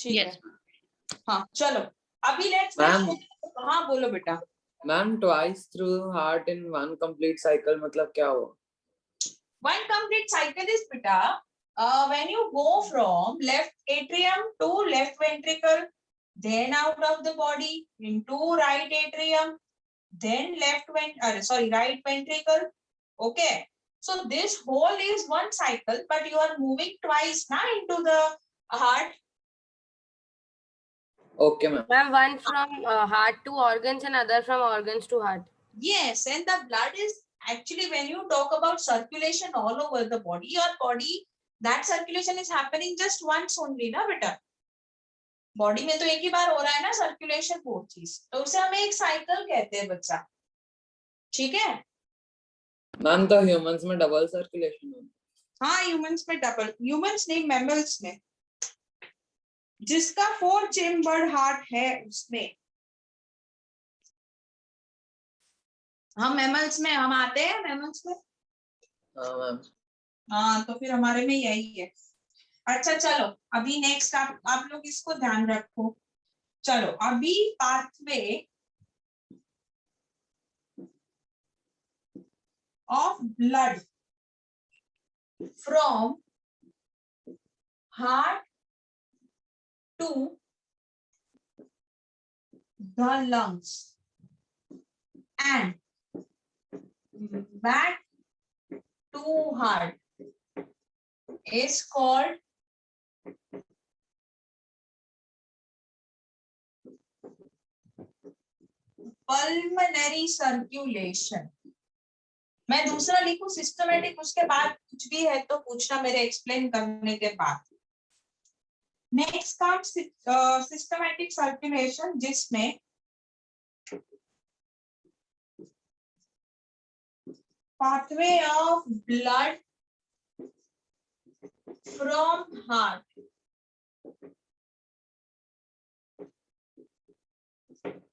ठीक Yes. है, हाँ चलो अभी लेट्स मैम, हाँ बोलो बेटा। Ma'am twice through heart in one complete cycle मतलब क्या हुआ? One complete cycle is beta when you go from left atrium to left ventricle, then out of the body into right atrium, then right ventricle. Okay, so this whole is one cycle, but you are moving twice now into the heart. Okay, ma'am. Ma'am, one from heart to organs and other from organs to heart. Yes, and the blood is actually, when you talk about circulation all over the body, your body, that circulation is happening just once only ना बेटा। Body में तो एक ही बार हो रहा है ना circulation, वो चीज, तो उसे हम एक साइकिल कहते हैं बच्चा। ठीक है मैम, तो ह्यूमंस में डबल सर्कुलेशन होता है? हाँ ह्यूमंस में डबल, ह्यूमंस नहीं मैमल्स में, जिसका 4 चेम्बर्ड हार्ट है उसमें। हम मैमल्स में हम आते हैं, मैमल्स में। हाँ मैम। हाँ तो फिर हमारे में यही है। अच्छा चलो अभी नेक्स्ट आप लोग इसको ध्यान रखो। चलो अभी pathway of blood from heart to the lungs and back to heart is called pulmonary circulation। मैं दूसरा लिखूं सिस्टमैटिक, उसके बाद कुछ भी है तो पूछना मेरे एक्सप्लेन करने के बाद। नेक्स्ट कम्स सिस्टमैटिक सर्कुलेशन, जिसमें pathway of blood from heart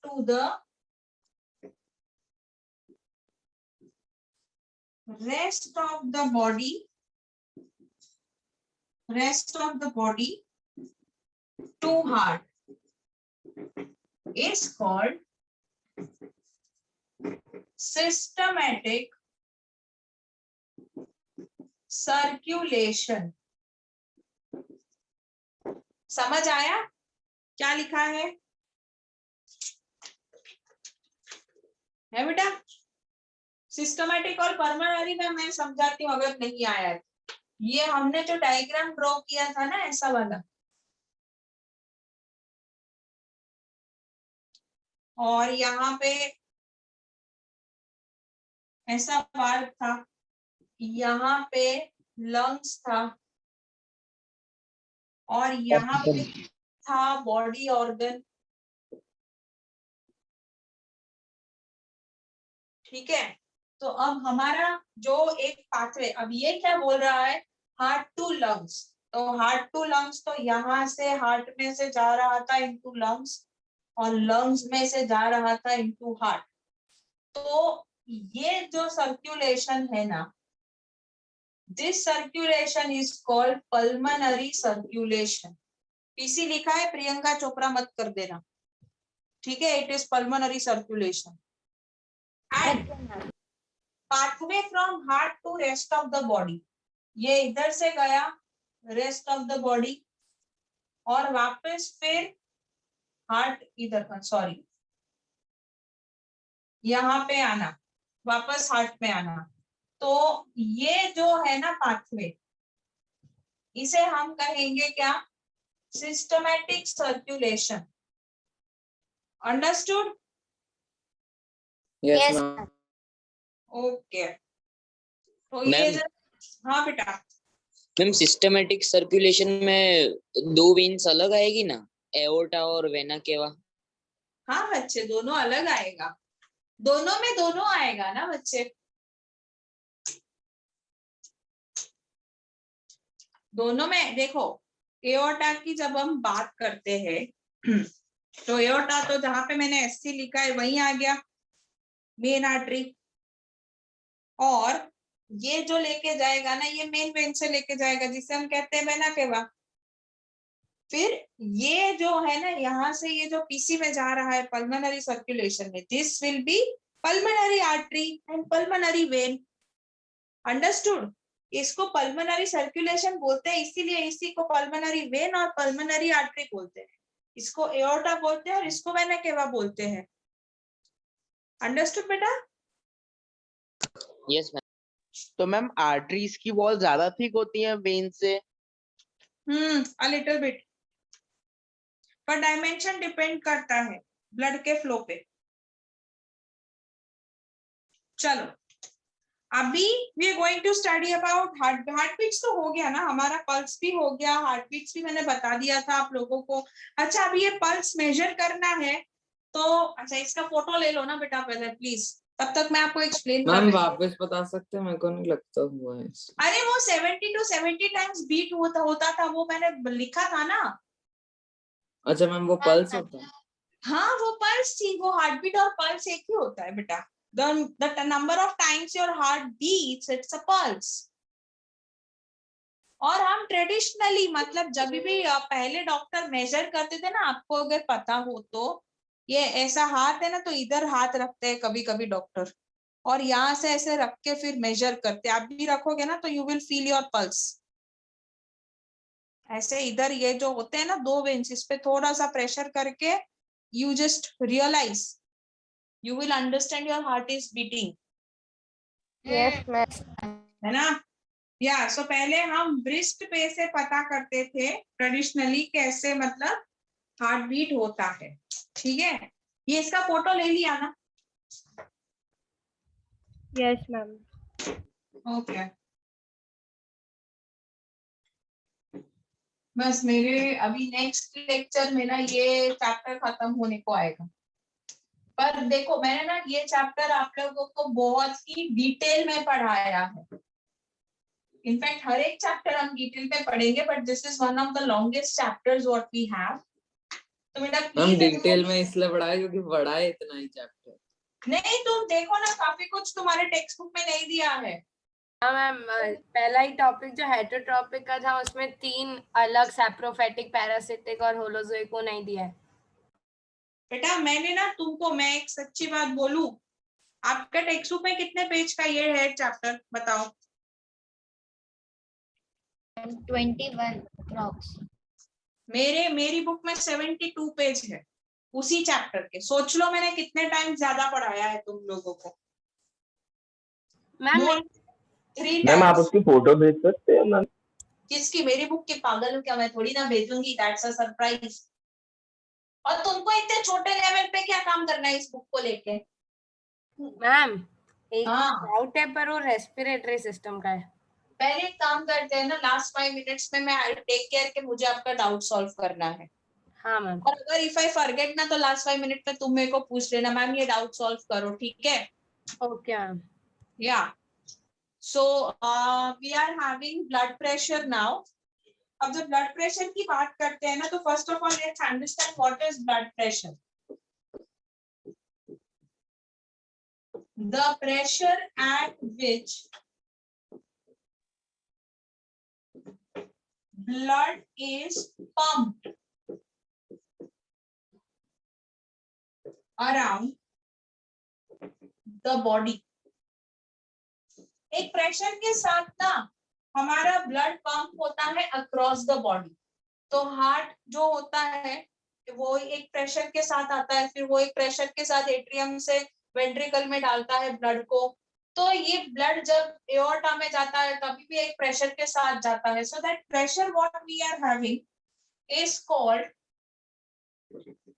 to the rest of the body to heart is called systematic circulation। समझ आया क्या लिखा है बेटा? सिस्टमैटिक और परमानेंट में मैं समझाती हूँ अगर नहीं आया तो। ये हमने जो डायग्राम ड्रॉ किया था ना ऐसा वाला, और यहाँ पे ऐसा वाल्व था, यहाँ पे लंग्स था, और यहाँ पे था बॉडी ऑर्गन। ठीक है, तो अब हमारा जो एक पाथवे, अब ये क्या बोल रहा है, हार्ट टू लंग्स। तो हार्ट टू लंग्स तो यहाँ से हार्ट में से जा रहा था इनटू लंग्स, और लंग्स में से जा रहा था इनटू हार्ट। तो ये जो सर्कुलेशन है ना, this circulation is called pulmonary circulation. PC लिखा है, प्रियंका चोपड़ा मत कर देना, ठीक है? It is pulmonary circulation and pathway from heart to rest of the body. ये इधर से गया रेस्ट ऑफ द बॉडी, और वापस फिर हार्ट इधर, सॉरी यहाँ पे आना, वापस हार्ट में आना। तो ये जो है ना पाथवे, इसे हम कहेंगे क्या? Systematic circulation. Understood? Yes ma'am. Okay, तो ये हाँ बेटा। मैम सिस्टमैटिक सर्कुलेशन में 2 वेन्स अलग आएगी ना, एओर्टा और वेना केवा? हाँ बच्चे, दोनों अलग आएगा, दोनों में दोनों आएगा ना बच्चे, दोनों में। देखो एओर्टा की जब हम बात करते हैं तो एओर्टा तो जहां पे मैंने एससी लिखा है वहीं आ गया, मेन आर्टरी। और ये जो लेके जाएगा ना, ये मेन वेन से लेके जाएगा, जिसे हम कहते हैं वेना केवा। फिर ये जो है ना, यहाँ से ये जो पीसी में जा रहा है पल्मोनरी सर्कुलेशन में, this will be pulmonary artery and pulmonary vein. Understood? इसको पल्मोनरी सर्कुलेशन बोलते हैं, इसीलिए इसी को पल्मोनरी वेन और पल्मोनरी आर्टरी बोलते हैं। इसको एओर्टा बोलते हैं और इसको वेना केवा बोलते हैं। अंडरस्टूड बेटा? Yes ma'am. तो मैम आर्टरीज की वॉल ज्यादा थिक होती है वेन से? अ लिटिल बिट, पर डायमेंशन डिपेंड करता है ब्लड के फ्लो पे। चलो अभी we are going to study about heart beats. तो हो गया ना हमारा, पल्स भी हो गया, हार्ट बीट्स भी मैंने बता दिया था आप लोगों को। अच्छा अभी ये पल्स मेजर करना है तो अच्छा इसका फोटो ले लो ना बेटा पहले प्लीज, तब तक मैं आपको एक्सप्लेन कर मैम रही हूँ। वापस बता सकते हैं, मेरे को नहीं लगता हुआ है इससे। अरे वो 70 to 70 टाइम्स बीट होता था, वो मैंने लिखा था ना। अच्छा मैम वो पल्स होता है? हाँ वो पल्स थी, वो हार्ट बीट और पल्स एक ही होता है बेटा। the number of times your heart beats, it's a pulse। और हम ट्रेडिशनली मतलब जब भी पहले डॉक्टर मेजर करते थे ना, आपको अगर पता हो तो, ये ऐसा हाथ है ना तो इधर हाथ रखते हैं कभी कभी डॉक्टर, और यहाँ से ऐसे रख के फिर मेजर करते हैं। आप भी रखोगे ना तो you will feel your pulse. ऐसे इधर ये जो होते हैं ना दो वेन्स, इस पे थोड़ा सा प्रेशर करके you just realise, you will understand your heart is beating. Yes ma'am. है ना? या सो पहले हम ब्रिस्ट पे से पता करते थे ट्रेडिशनली कैसे मतलब हार्ट बीट होता है। ठीक है, ये इसका फोटो ले लिया ना? Yes ma'am. ओके बस मेरे अभी नेक्स्ट लेक्चर में ना ये चैप्टर खत्म होने को आएगा। पर देखो मैंने ना ये चैप्टर आप लोगों को बहुत ही डिटेल में पढ़ाया है। इनफैक्ट हर एक चैप्टर हम डिटेल में पढ़ेंगे, but this is one of the longest chapters what we have. तो बेटा मैम प्लीज डिटेल में इसलिए पढ़ा है क्योंकि बड़ा है इतना ही चैप्टर। नहीं तुम देखो ना, काफी कुछ तुम्हारे टेक्स्ट बुक में नहीं दिया है। हाँ मैम, पहला ही टॉपिक जो हेटेरोट्रोपिक का था उसमें 3 अलग सैप्रोफाइटिक, पैरासिटिक और होलोजोइक को नहीं दिया है। बेटा मैंने ना तुमको, मैं एक सच्ची बात बोलूं, आपका टेक्स्ट बुक में कितने पेज का ये है चैप्टर बताओ? 21 अप्रॉक्स। मेरी बुक में 72 पेज है उसी चैप्टर के। सोच लो मैंने कितने टाइम ज्यादा पढ़ाया है तुम लोगों को। मैम More 3 मैम आप times। उसकी फोटो भेज सकते हैं मैम? किसकी? मेरी बुक की? पागल हूँ क्या मैं? थोड़ी ना भेजूंगी, दैट्स अ सरप्राइज। और तुमको इतने छोटे लेवल पे क्या काम करना है इस बुक को लेके? मैम एक हाँ डाउट है, पर वो रेस्पिरेटरी सिस्टम का है। पहले एक काम करते हैं ना, लास्ट 5 मिनट्स में मैं आई टेक केयर के मुझे आपका डाउट सॉल्व करना है। हाँ मैम। और अगर इफ आई फॉरगेट ना तो लास्ट 5 मिनट में तुम मेरे को पूछ लेना, मैम ये डाउट सॉल्व करो, ठीक है? Okay ma'am. या so we are having blood pressure now. अब जब ब्लड प्रेशर की बात करते हैं ना तो first of all let's understand what is blood pressure. The pressure at which blood is pumped around the body। एक प्रेशर के साथ ना हमारा ब्लड पंप होता है अक्रॉस द बॉडी। तो हार्ट जो होता है वो एक प्रेशर के साथ आता है, फिर वो एक प्रेशर के साथ एट्रियम से वेंट्रिकल में डालता है ब्लड को। तो ये ब्लड जब एओर्टा में जाता है तभी भी एक प्रेशर के साथ जाता है। So that pressure what we are having is called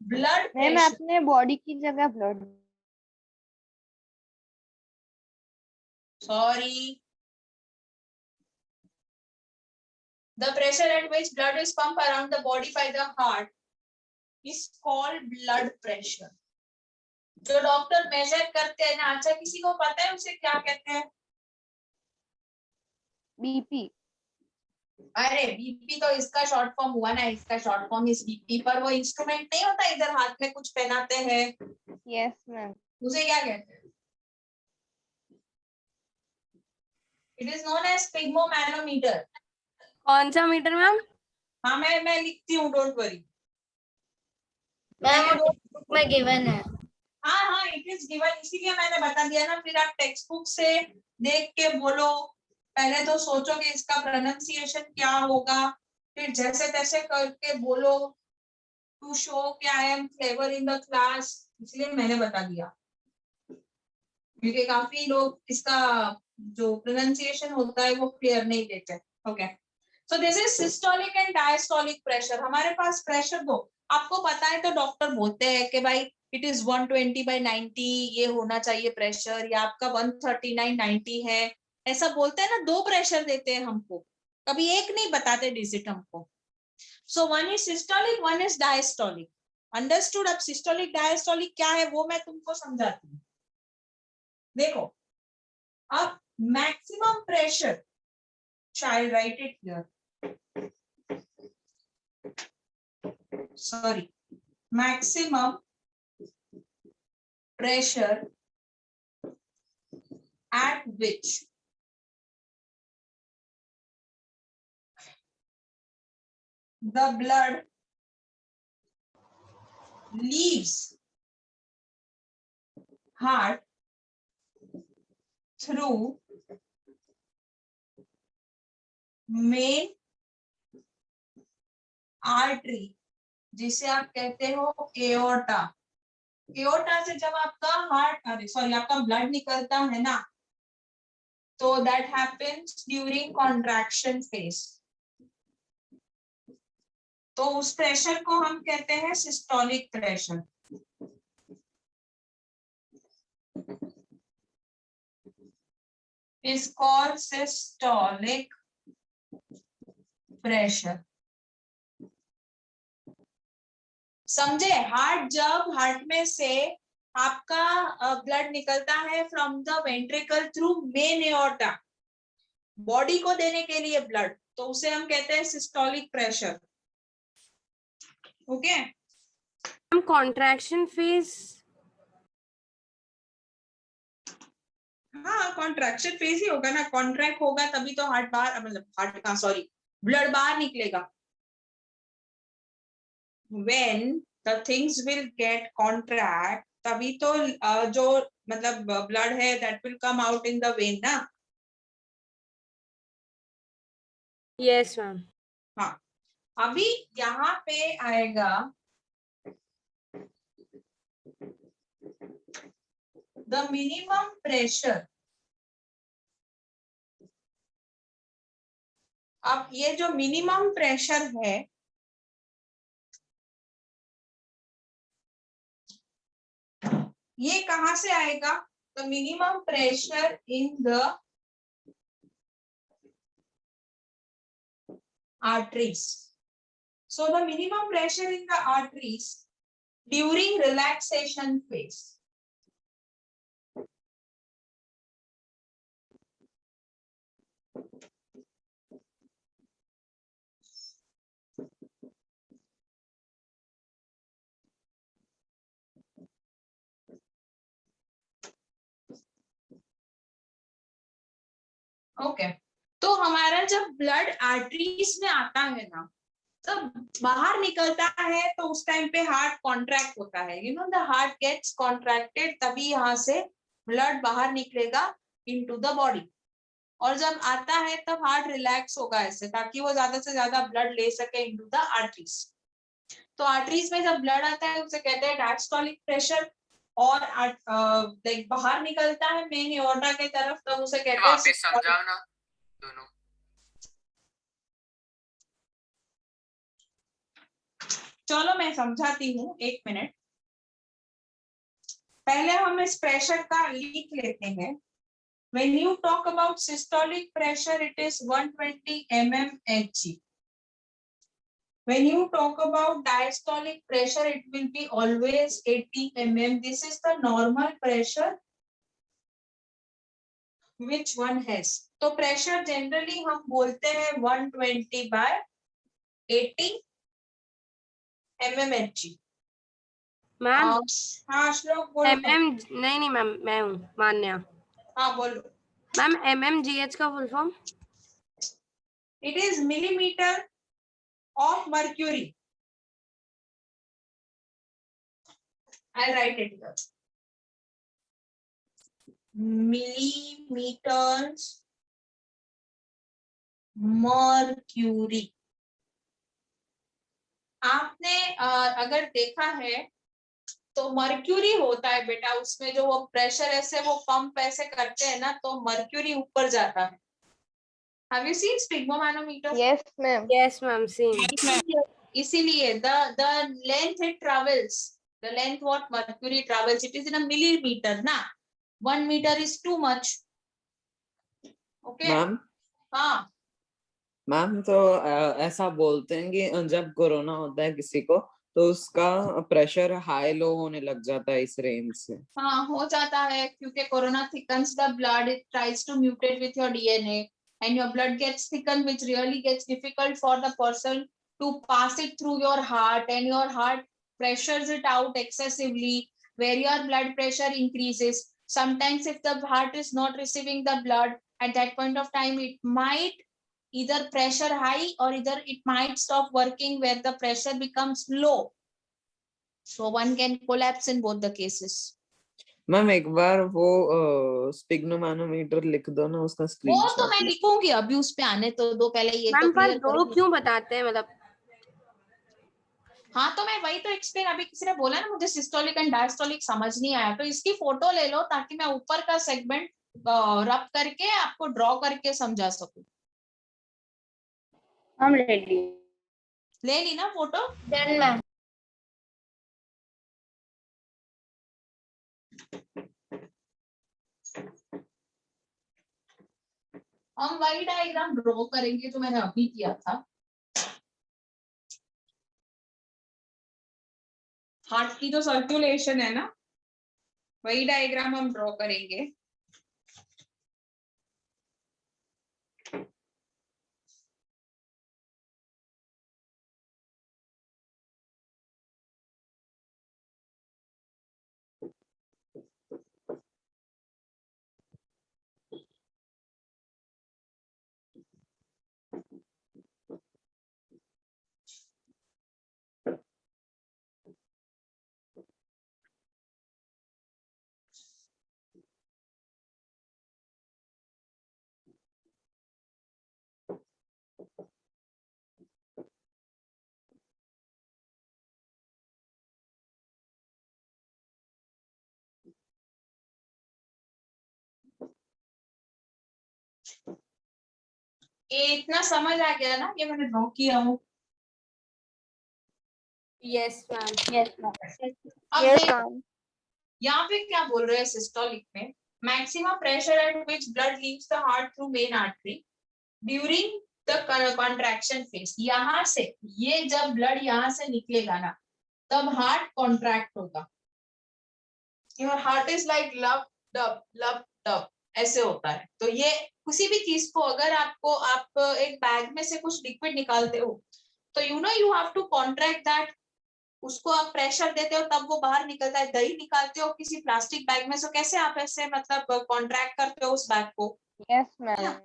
blood ma'am pressure. अपने बॉडी की जगह blood. Sorry. The pressure at which blood is pumped around the body by the heart is called blood pressure। जो doctor major करते हैं ना, अच्छा किसी को पता है उसे क्या कहते हैं? बीपी। अरे बीपी तो इसका शॉर्ट फॉर्म हुआ ना, इसका शॉर्ट फॉर्म इस बीपी। पर वो इंस्ट्रूमेंट नहीं होता इधर हाथ में कुछ पहनाते हैं, यस मैम। उसे क्या कहते हैं? It is known as sphygmomanometer. कौन सा मीटर मैम? हाँ मैं लिखती हूँ, डोंट वरी। मैम बुक में गिवन है। हाँ इट इज गिवन, इसीलिए मैंने बता दिया ना। फिर आप टेक्स्ट बुक से देख के बोलो, पहले तो सोचो कि इसका प्रोनाउंसिएशन क्या होगा, फिर जैसे तैसे करके बोलो टू शो कि I am clever in the class, इसलिए मैंने बता दिया। क्योंकि काफी लोग इसका जो प्रोनाउंसिएशन होता है वो क्लियर नहीं देते। Okay, so this is systolic and diastolic pressure. हमारे पास प्रेशर दो, आपको पता है तो डॉक्टर बोलते हैं कि भाई इट इज 120/90 ये होना चाहिए प्रेशर, या आपका 139/90 है, ऐसा बोलते हैं ना। दो प्रेशर देते हैं हमको, कभी एक नहीं बताते डिजिट हमको। So one is systolic, one is diastolic. Understood? अब सिस्टोलिक डायस्टोलिक क्या है वो मैं तुमको समझाती हूँ। देखो, अब maximum pressure, I'll write it here. Sorry, maximum pressure at which the blood leaves heart through main artery, जिसे आप कहते हो एओर्टा। एओर्टा से जब आपका आपका ब्लड निकलता है ना, तो that happens during contraction phase. तो उस प्रेशर को हम कहते हैं systolic pressure. is called systolic pressure. समझे? हार्ट में से आपका ब्लड निकलता है from the ventricle through main aorta, body को देने के लिए ब्लड, तो उसे हम कहते हैं सिस्टोलिक प्रेशर। ओके, हम कॉन्ट्रैक्शन फेज, हाँ कॉन्ट्रैक्शन फेज ही होगा ना। कॉन्ट्रैक्ट होगा तभी तो हार्ट बाहर, मतलब ब्लड बाहर निकलेगा। when the things will get contract, तभी तो जो मतलब ब्लड है that will come out in the vein ना। Yes ma'am. हाँ, अभी यहाँ पे आएगा the minimum pressure। अब ये जो मिनिमम प्रेशर है, ये कहां से आएगा? The minimum pressure in the arteries. So the minimum pressure in the arteries during relaxation phase. Okay, तो हमारा जब ब्लड आर्टरीज में आता है ना, तब बाहर निकलता है, तो उस टाइम पे हार्ट कॉन्ट्रैक्ट होता है। You know the heart gets contracted, तभी यहाँ से ब्लड बाहर निकलेगा इनटू द बॉडी। और जब आता है तब हार्ट रिलैक्स होगा ऐसे, ताकि वो ज्यादा से ज्यादा ब्लड ले सके इनटू द आर्टरीज। तो आर्टरीज में जब ब्लड आता है उसे कहते हैं डायस्टोलिक प्रेशर, और लाइक बाहर निकलता है मेन एओर्टा के तरफ, तब उसे कहते हैं वापस समझाओ ना दोनों। चलो मैं समझाती हूँ, एक मिनट। पहले हम इस प्रेशर का लिख लेते हैं। When you talk about systolic pressure, it is 120 mmHg. When you talk about diastolic pressure, it will be always 80 mm. This is the normal pressure which one has. तो प्रेशर जनरली हम बोलते हैं 120/80 mmHg. Ma'am हाँ श्लोक बोलो। नहीं ma'am, मैं हूँ मान्या। हाँ बोलो। मैम mmGH का full form? It is millimeter of mercury. I'll write it here. Millimeters mercury. आपने अगर देखा है तो मर्क्यूरी होता है बेटा, उसमें जो वो प्रेशर ऐसे वो पंप ऐसे करते हैं ना, तो मर्क्यूरी ऊपर जाता है. Have you seen sphygmomanometer? Yes, ma'am. Yes, ma'am. Seen. इसीलिए the length it travels, the length what mercury travels, it is in a millimeter ना. 1 meter is too much. Okay. Ma'am हाँ. मैम तो ऐसा बोलते हैं कि जब कोरोना होता है किसी को तो उसका प्रेशर हाई लो होने लग जाता है इस रेंज से. हाँ हो जाता है क्योंकि corona thickens the blood, it tries to mutate with your DNA and your blood gets thickened, which really gets difficult for the person to pass it through your heart, and your heart pressures it out excessively where your blood pressure increases. Sometimes if the heart is not receiving the blood at that point of time, it might either pressure high or either it might stop working where the pressure becomes low. So one can collapse in both the cases. Ma'am एक बार वो sphygmomanometer लिख दो ना, उसका वो तो screenshot. मैं लिखूंगी, अभी उस पे आने तो दो, पहले ये तो मैम पर क्लियर दो करूंगी. क्यों बताते हैं मतलब? हाँ तो मैं वही तो एक्सप्लेन, अभी किसी ने बोला ना मुझे सिस्टोलिक एंड डायस्टोलिक समझ नहीं आया, तो इसकी फोटो ले लो ताकि मैं ऊपर का सेगमेंट रब करके आपको ड्रॉ करके समझा सकूं. I'm ready. ले ली ना फोटो? Done, ma'am. हम वही डायग्राम ड्रॉ करेंगे जो मैंने अभी किया था. हार्ट की जो सर्कुलेशन है ना, वही डायग्राम हम ड्रॉ करेंगे. ये इतना समझ आ गया ना, ये मैंने ड्रॉ किया हूँ. Yes, ma'am. Yes, ma'am. अब Yes, देखो, ma'am. यहाँ पे क्या बोल रहे हैं सिस्टोलिक में, maximum pressure at which blood leaves the heart through main artery during the contraction phase. यहाँ से ये जब ब्लड यहाँ से निकलेगा ना, तब हार्ट कॉन्ट्रैक्ट होगा. Your heart is like love dub ऐसे होता है. तो ये किसी भी चीज को अगर आपको आप एक बैग में से कुछ लिक्विड निकालते हो तो you have to contract that. उसको आप प्रेशर देते हो तब वो बाहर निकलता है. दही निकालते हो किसी प्लास्टिक बैग में, सो कैसे आप ऐसे मतलब कॉन्ट्रैक्ट करते हो उस बैग को. Yes, ma'am.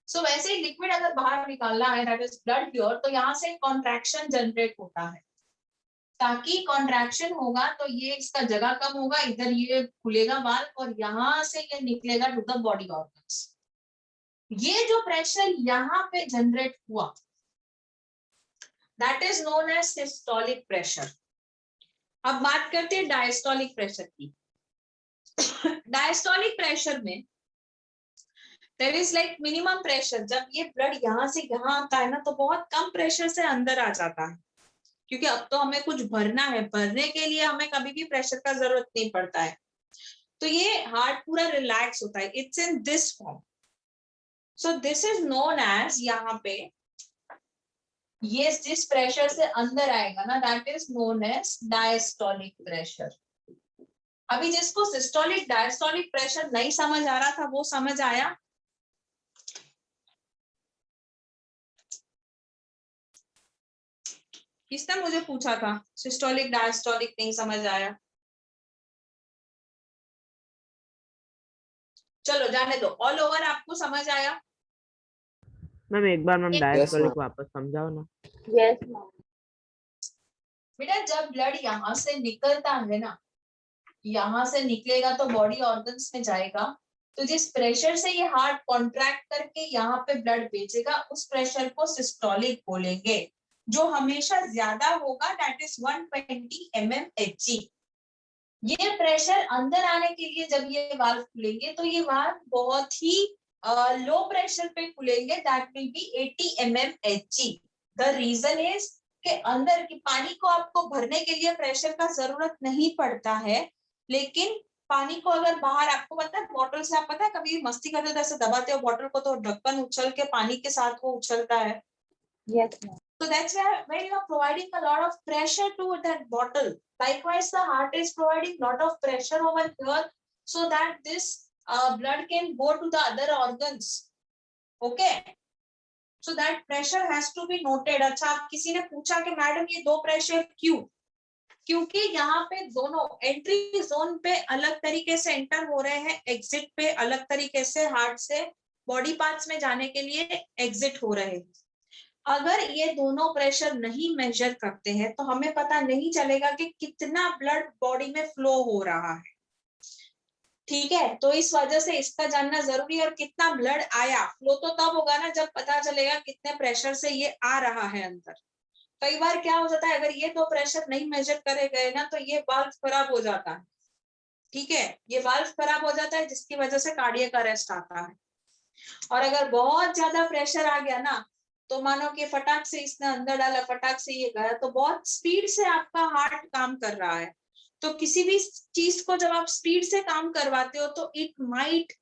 सो वैसे ही लिक्विड अगर बाहर निकालना है, दैट इज ब्लड प्योर, तो यहाँ से कॉन्ट्रैक्शन जनरेट होता है. ताकि कॉन्ट्रैक्शन होगा तो ये इसका जगह कम होगा, इधर ये खुलेगा वाल्व और यहाँ से ये निकलेगा टू द बॉडी ऑर्गन्स. ये जो प्रेशर यहाँ पे जनरेट हुआ, that is known as systolic pressure. अब बात करते हैं डायस्टोलिक प्रेशर की. डायस्टोलिक प्रेशर में there is like minimum pressure. जब ये ब्लड यहाँ से यहाँ आता है ना, तो बहुत कम प्रेशर से अंदर आ जाता है, क्योंकि अब तो हमें कुछ भरना है. भरने के लिए हमें कभी भी प्रेशर का जरूरत नहीं पड़ता है. तो ये हार्ट पूरा रिलैक्स होता है. It's in this form. So this is known as, यहाँ पे ये जिस प्रेशर से अंदर आएगा ना, that is known as diastolic pressure. अभी जिसको सिस्टोलिक डायस्टोलिक प्रेशर नहीं समझ आ रहा था, वो समझ आया. किसने मुझे पूछा था सिस्टोलिक डायस्टोलिक नहीं समझ आया? चलो जाने दो, ऑल ओवर आपको समझ आया. मैम एक बार मैम Yes, डायरेक्टली ma'am. वापस समझाओ ना। Yes, ma'am. बेटा जब ब्लड यहाँ से निकलता है ना, यहाँ से निकलेगा तो बॉडी ऑर्गन्स में जाएगा, तो जिस प्रेशर से ये हार्ट कॉन्ट्रैक्ट करके यहाँ पे ब्लड भेजेगा उस प्रेशर को सिस्टोलिक बोलेंगे, जो हमेशा ज्यादा होगा, दैट इज 120 mmHg। ये प्रेशर अंदर आने के लिए जब ये वाल्व खुलेंगे तो ये वाल्व बहुत ही लो प्रेशर पे खुलेंगे, that will be 80 mmHg। The reason is के अंदर की पानी को आपको भरने के लिए प्रेशर का जरूरत नहीं पड़ता है, लेकिन पानी को अगर बाहर, आपको पता है बॉटल से, आप पता है कभी मस्ती करते हो ऐसे दबाते हो बॉटल को तो ढक्कन उछल के पानी के साथ वो उछलता है। Yes, ma'am. So that's why when you are providing a lot of pressure to that bottle, likewise the heart is providing lot of pressure over here so that this blood can go to the other organs. Okay, so that pressure has to be noted. अच्छा, किसी ने पूछा कि madam ये दो pressure क्यों? क्योंकि यहाँ पे दोनों एंट्री जोन पे अलग तरीके से एंटर हो रहे हैं, एग्जिट पे अलग तरीके से हार्ट से बॉडी पार्ट्स में जाने के लिए एग्जिट हो रहे हैं। अगर ये दोनों प्रेशर नहीं मेजर करते हैं तो हमें पता नहीं चलेगा कि कितना ब्लड बॉडी में फ्लो हो रहा है। ठीक है, तो इस वजह से इसका जानना जरूरी है। और कितना ब्लड आया, फ्लो तो तब होगा ना जब पता चलेगा कितने प्रेशर से ये आ रहा है अंदर। कई बार क्या हो जाता है, अगर ये दो प्रेशर नहीं मेजर करे गए ना तो ये वाल्व खराब हो जाता है। ठीक है, ये वाल्व खराब हो जाता है जिसकी वजह से कार्डियक अरेस्ट आता है। और अगर बहुत ज्यादा प्रेशर आ गया ना तो मानो कि फटाक से इसने अंदर डाला, फटाक से ये गया, तो बहुत स्पीड से आपका हार्ट काम कर रहा है। तो किसी भी चीज को जब आप स्पीड से काम करवाते हो तो इट माइट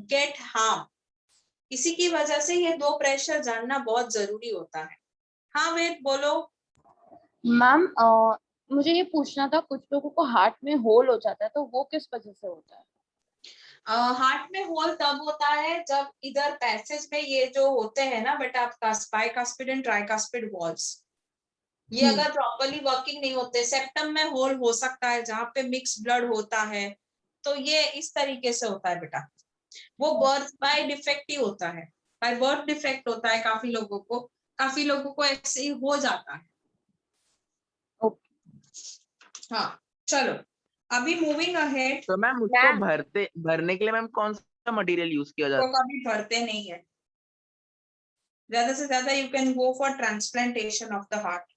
गेट हार्म। इसी की वजह से ये दो प्रेशर जानना बहुत जरूरी होता है। हाँ वेद बोलो। मैम मुझे ये पूछना था, कुछ लोगों को हार्ट में होल हो जाता है तो वो किस वजह से होता है? हार्ट में होल तब होता है जब इधर पैसेज में ये जो होते हैं ना बेटा, आपका बाइकास्पिड एंड ट्राइकास्पिड वॉल्स, ये अगर प्रॉपर्ली वर्किंग नहीं होते, सेप्टम में होल हो सकता है जहाँ पे मिक्स ब्लड होता है, तो ये इस तरीके से होता है बेटा। वो बर्थ बाय डिफेक्ट ही होता है, बाय बर्थ डिफेक्ट होता है। काफी लोगों को ऐसे ही हो जाता है। हाँ चलो, अभी मूविंग अहेड। तो मैम उसको मैम। भरने के लिए मैम कौन सा मटेरियल यूज किया जाता तो कभी भरते नहीं है, ज्यादा से ज्यादा you can go for transplantation of the heart.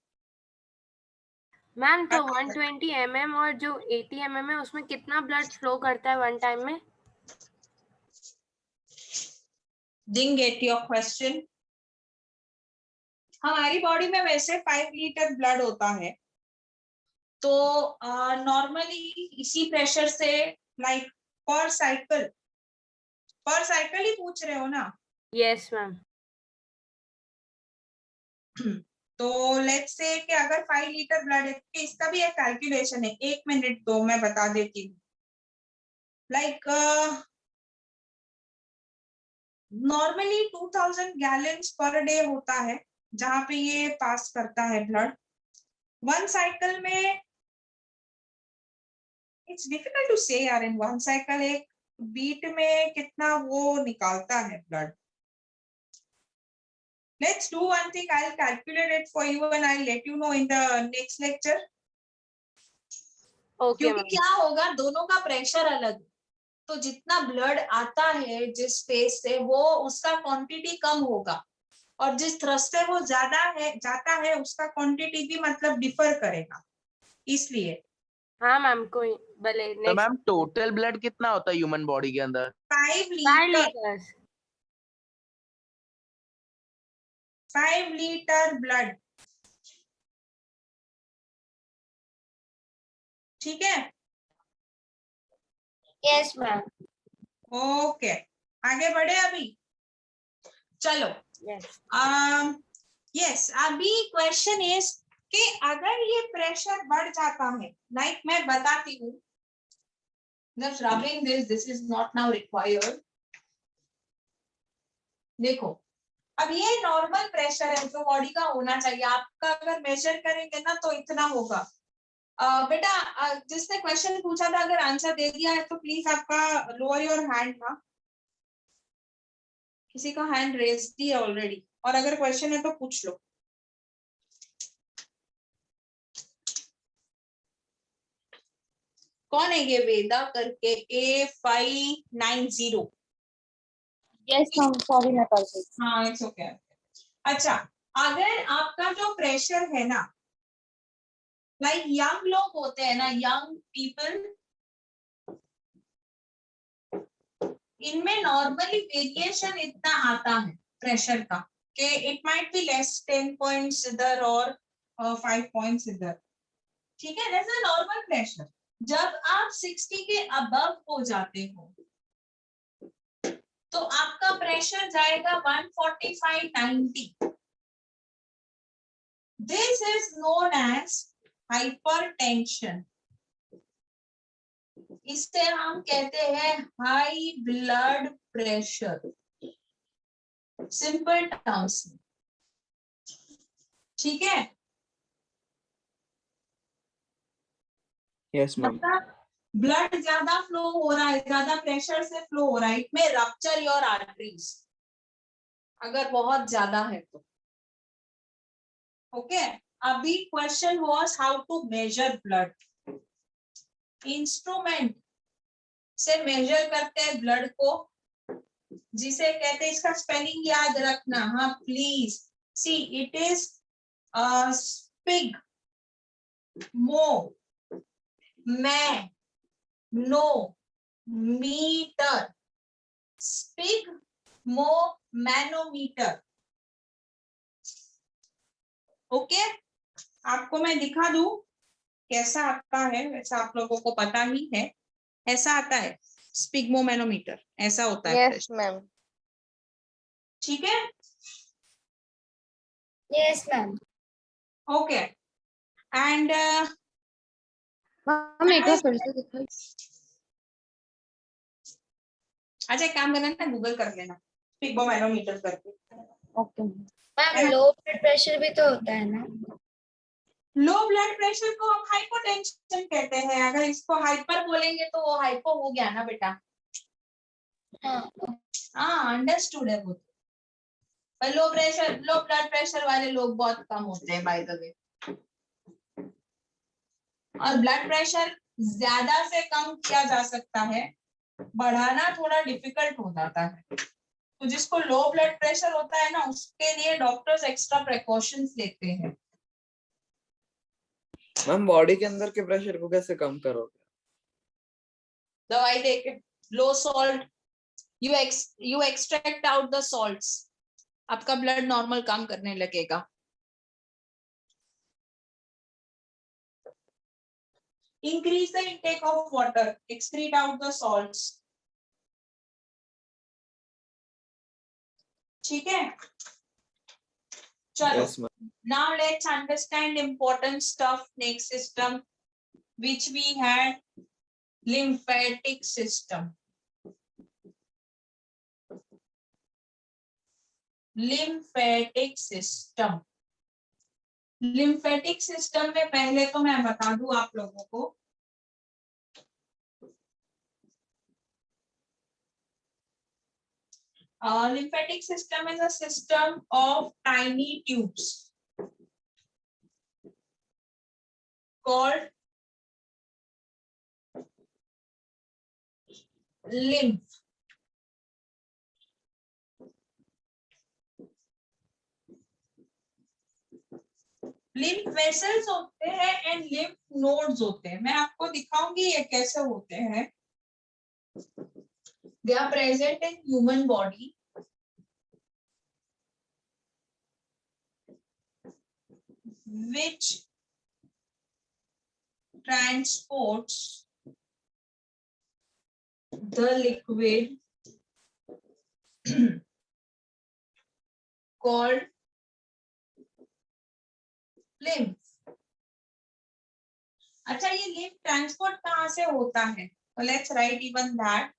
Ma'am तो 120 mm और जो 80 mm है उसमें कितना ब्लड फ्लो करता है वन टाइम में? Didn't get your question. हमारी बॉडी में वैसे 5 लीटर ब्लड होता है, तो नॉर्मली इसी प्रेशर से लाइक पर साइकिल ही पूछ रहे हो ना? Yes ma'am. तो लेट्स से कि अगर 5 लीटर ब्लड है, कि इसका भी एक कैलकुलेशन है, 1 मिनट दो मैं बता देती हूँ। Like normally 2000 gallons per day होता है जहां पे ये पास करता है ब्लड। वन साइकिल में इट्स डिफिकल्ट टू से यार, इन वन साइकिल एक बीट में कितना वो निकालता है blood. Let's do one thing, I'll calculate it for you and I'll let you know in the next lecture. Okay क्योंकि मैम। क्या होगा, दोनों का प्रेशर अलग, तो जितना ब्लड आता है जिस फेस से वो उसका क्वांटिटी कम होगा, और जिस थ्रस्ट से वो ज्यादा है जाता है उसका क्वांटिटी भी मतलब डिफर करेगा, इसलिए। हाँ मैम, कोई भले। तो मैम टोटल ब्लड कितना होता है ह्यूमन बॉडी के अंदर? 5 लीटर ब्लड। ठीक है, यस मैम। ओके आगे बढ़े अभी। चलो यस अभी क्वेश्चन इज कि अगर ये प्रेशर बढ़ जाता है, लाइक मैं बताती हूँ, just rubbing this is not now required। देखो अब ये नॉर्मल प्रेशर है जो बॉडी का होना चाहिए, आपका अगर मेजर करेंगे ना तो इतना होगा। बेटा जिसने क्वेश्चन पूछा था अगर आंसर दे दिया है तो प्लीज आपका लोअर योर हैंड ना, किसी का हैंड रेज दी है ऑलरेडी, और अगर क्वेश्चन है तो पूछ लो। कौन है ये वेदा करके A590? यस मैम, सॉरी मैं कर गई। हाँ इट्स ओके। अच्छा, अगर आपका जो प्रेशर है ना, लाइक यंग लोग होते हैं ना, यंग पीपल, इनमें नॉर्मली वेरिएशन इतना आता है प्रेशर का कि it might be less 10 points इधर और 5 पॉइंट्स इधर, ठीक है, दैट्स अ नॉर्मल प्रेशर। जब आप 60 के अबव हो जाते हो तो आपका प्रेशर जाएगा 145/90। This is known as hypertension. इससे हम कहते हैं high blood pressure, simple terms में, ठीक है। Yes ma'am. मतलब ब्लड ज्यादा फ्लो हो रहा है, ज्यादा प्रेशर से फ्लो हो रहा है, इट में रप्चर योर आर्टरीज, अगर बहुत ज्यादा है तो। ओके, अभी question was how to measure blood. Instrument से मेजर करते हैं ब्लड को, जिसे कहते हैं, इसका स्पेलिंग याद रखना, हाँ प्लीज। सी इट इज स्पिग मो मैनो मीटर, स्पिग मो मैनोमीटर। ओके, आपको मैं दिखा दूं कैसा आता है, वैसा आप लोगों को पता ही है, ऐसा आता है स्पिग्मोमैनोमीटर, ऐसा होता है। Yes ma'am. ठीक है, yes ma'am. Okay. And ma'am एक बार फिर से दिखाइए। अच्छा, एक काम करना ना, गूगल कर लेना स्पिग्मोमैनोमीटर करके। Okay ma'am low blood pressure भी तो होता है ना? लो ब्लड प्रेशर को हम हाइपोटेंशन कहते हैं, अगर इसको हाइपर बोलेंगे तो वो हाइपो हो गया ना बेटा। हाँ अंडरस्टूड है वो। पर लो ब्लड प्रेशर वाले लोग बहुत कम होते हैं बाय द वे, और ब्लड प्रेशर ज्यादा से कम किया जा सकता है, बढ़ाना थोड़ा डिफिकल्ट हो जाता है। तो जिसको लो ब्लड प्रेशर होता है ना, उसके लिए डॉक्टर्स एक्स्ट्रा प्रिकॉशंस लेते हैं। मैम बॉडी के अंदर के प्रेशर को कैसे कम करोगे? दवाई देके, लो salt, you extract out the salts, आपका ब्लड नॉर्मल काम करने लगेगा। Increase the intake of water, excrete out the salts. ठीक है, चलो। Yes, ma'am. Now let's understand important stuff. Next system which we had, lymphatic system. Lymphatic system. Lymphatic system में पहले तो मैं बता दूं आप लोगों को, lymphatic system is a system of tiny tubes called lymph. Lymph vessels होते हैं एंड लिम्फ नोड्स होते हैं। मैं आपको दिखाऊंगी ये कैसे होते हैं। They are present in human body, which transports the liquid called lymph. अच्छा, ये lymph ट्रांसपोर्ट कहाँ से होता है? तो let's write even that,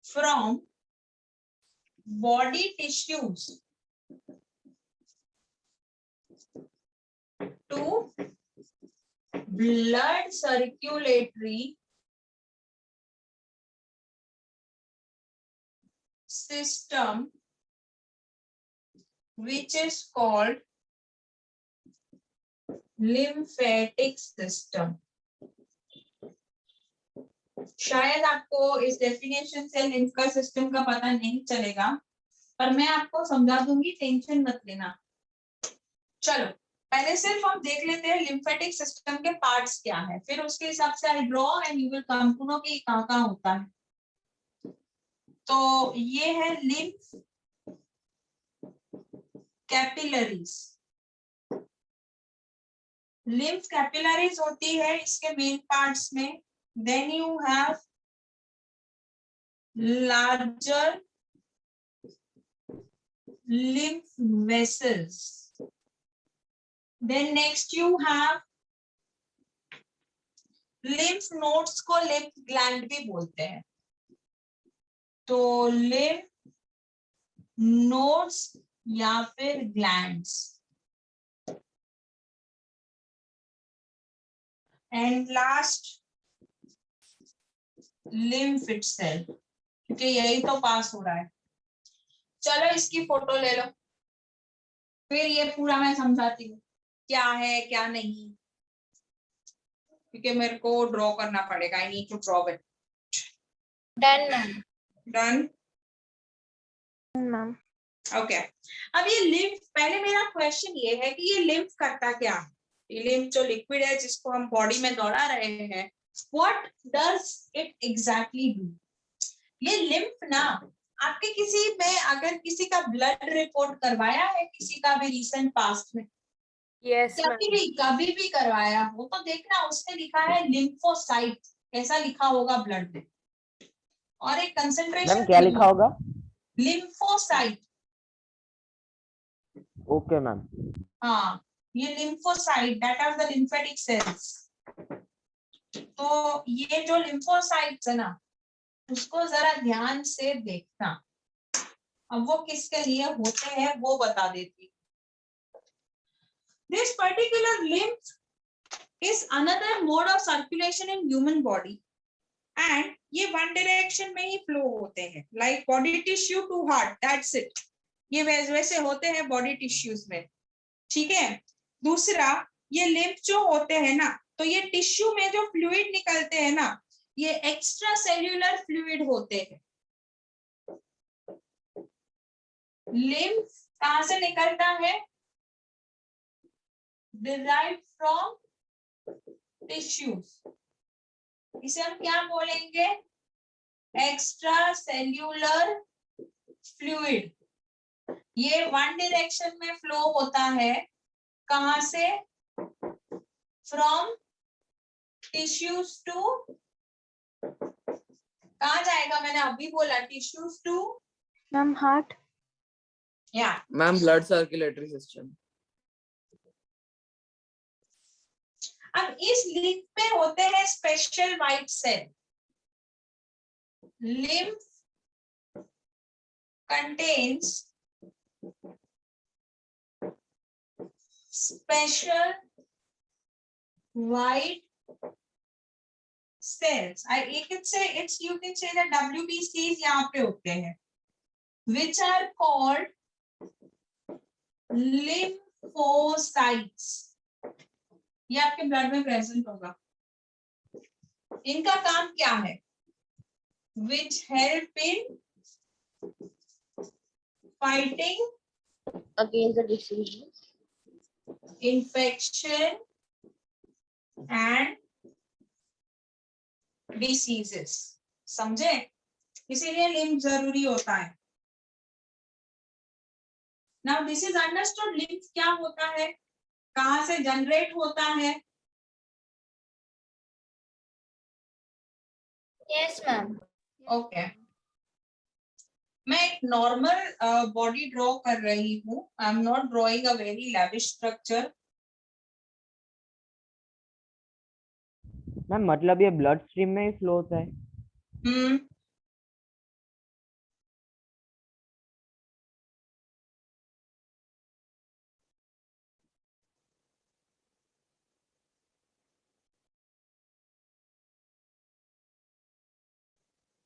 from body tissues to blood circulatory system which is called lymphatic system. शायद आपको इस डेफिनेशन से लिम्फ का सिस्टम का पता नहीं चलेगा, पर मैं आपको समझा दूंगी, टेंशन मत लेना। चलो पहले सिर्फ हम देख लेते हैं लिम्फेटिक सिस्टम के पार्ट्स क्या है, फिर उसके हिसाब से I draw and you will come to know कि कहाँ होता है। तो ये है लिम्फ कैपिलरीज। लिम्फ कैपिलरीज होती है इसके मेन पार्ट्स में। Then you have larger lymph vessels. Then next you have lymph nodes को lymph gland भी बोलते हैं। तो lymph nodes या फिर glands। And last lymph itself, क्योंकि यही तो पास हो रहा है। चलो इसकी फोटो ले लो, फिर ये पूरा मैं समझाती हूँ क्या है क्या नहीं, क्योंकि मेरे को ड्रॉ करना पड़ेगा। I need to draw it. Done ma'am. Done ma'am. Okay. अब ये लिम्फ, पहले मेरा क्वेश्चन ये है कि ये लिम्फ करता क्या है? ये लिम्फ जो लिक्विड है जिसको हम बॉडी में दौड़ा रहे हैं, what does it exactly do? ये लिम्फ ना आपके किसी में अगर किसी का ब्लड रिपोर्ट करवाया है, किसी का भी रिसेंट पास्ट में, यस कभी भी करवाया हो तो देखना उसने लिखा है लिम्फोसाइट, ऐसा लिखा होगा ब्लड में, और एक कंसंट्रेशन। मैम क्या लिखा होगा? लिम्फोसाइट। Okay ma'am. हाँ, ये lymphocyte, that are the lymphatic cells. तो ये जो लिम्फोसाइट्स है ना, उसको जरा ध्यान से देखना। अब वो किसके लिए होते हैं वो बता देती। This particular lymph is another mode of circulation in human body, and ये one direction में ही flow होते हैं, like body tissue to heart, that's it। ये वैसे होते हैं body tissues में, ठीक है। दूसरा, ये lymph जो होते हैं ना, तो ये टिश्यू में जो फ्लूइड निकलते हैं ना, ये एक्स्ट्रा सेल्यूलर फ्लूइड होते हैं। लिम्फ कहां से निकलता है? Derived from tissues. इसे हम क्या बोलेंगे? Extra cellular fluid. ये वन डायरेक्शन में फ्लो होता है, कहां से? फ्रॉम टिश्यूज टू, कहा जाएगा? मैंने अभी बोला टिश्यूज टू मैम हार्ट। या मैम ब्लड सर्कुलेटरी सिस्टम। अब इस लिम्फ में होते हैं special white cell. Lymph contains special white cells. You can say that WBCs यहाँ पे होते हैं, which are called lymphocytes. ये आपके ब्लड में प्रेजेंट होगा। इनका काम क्या है? Which help in fighting against the diseases, infection and diseases। समझे? इसीलिए लिम्फ जरूरी होता है। Now this is understood। Lymph क्या होता है, कहां से जनरेट होता है? Yes ma'am. ओके, मैं एक नॉर्मल बॉडी ड्रॉ कर रही हूँ। I am not drawing a very lavish structure. Ma'am मतलब ये ब्लड स्ट्रीम में ही फ्लो होता है?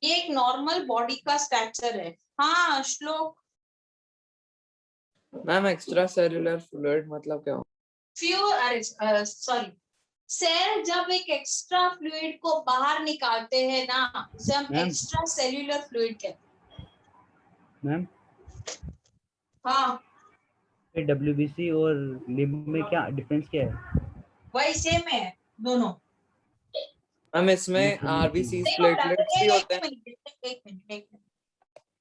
ये एक नॉर्मल बॉडी का स्ट्रक्चर है। हाँ श्लोक, मैम एक्स्ट्रा सेल्युलर फ्लूइड मतलब क्या हो? सॉरी, सेल जब एक एक्स्ट्रा फ्लूइड को बाहर निकालते हैं ना, उसे हम मैम। एक्स्ट्रा सेल्युलर फ्लूइड कहते हैं। मैम हाँ, WBC और लिम्ब में क्या डिफरेंस क्या है? वही सेम है दोनों। मैम इसमें आरबीसी प्लेटलेट्स भी होते हैं। एक मिनट।